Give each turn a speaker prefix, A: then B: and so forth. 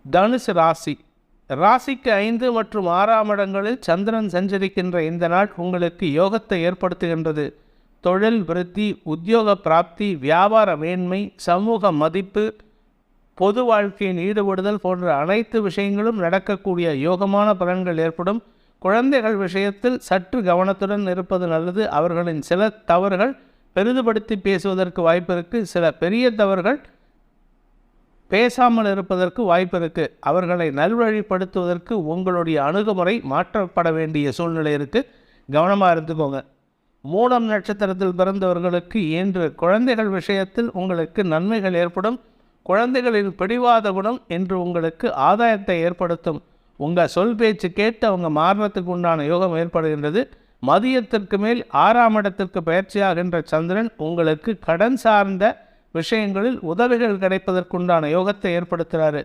A: தனுசு ராசி. ராசிக்கு 5 மற்றும் 6ஆம் இடங்களில் சந்திரன் சஞ்சரிக்கின்ற இந்த நாள் உங்களுக்கு யோகத்தை ஏற்படுத்துகின்றது. தொழில் விருத்தி, உத்தியோக பிராப்தி, வியாபார மேன்மை, சமூக மதிப்பு, பொது வாழ்க்கையில் ஈடுபடுதல் போன்ற அனைத்து விஷயங்களும் நடக்கக்கூடிய யோகமான பலன்கள் ஏற்படும். குழந்தைகள் விஷயத்தில் சற்று கவனத்துடன் இருப்பது நல்லது. அவர்களின் சில தவறுகள் பெரிதுபடுத்தி பேசுவதற்கு வாய்ப்பு இருக்குது. சில பெரிய தவறுகள் பேசாமல் இருப்பதற்கு வாய்ப்பு இருக்குது. அவர்களை நல்வழிப்படுத்துவதற்கு உங்களுடைய அணுகுமுறை மாற்றப்பட வேண்டிய சூழ்நிலை இருக்குது. கவனமாக இருந்துக்கோங்க. மூலம் நட்சத்திரத்தில் பிறந்தவர்களுக்கு இன்று குழந்தைகள் விஷயத்தில் உங்களுக்கு நன்மைகள் ஏற்படும். குழந்தைகளின் பிடிவாத குணம் இன்று உங்களுக்கு ஆதாயத்தை ஏற்படுத்தும். உங்கள் சொல் பேச்சு கேட்டு அவங்க மாறுறதுக்கு உண்டான யோகம் ஏற்படுகின்றது. மதியத்திற்கு மேல் 6ஆம் இடத்திற்கு பயிற்சியாகின்ற சந்திரன் உங்களுக்கு கடன் சார்ந்த விஷயங்களில் உதவிகள் கிடைப்பதற்குண்டான யோகத்தை ஏற்படுத்துகிறாரு.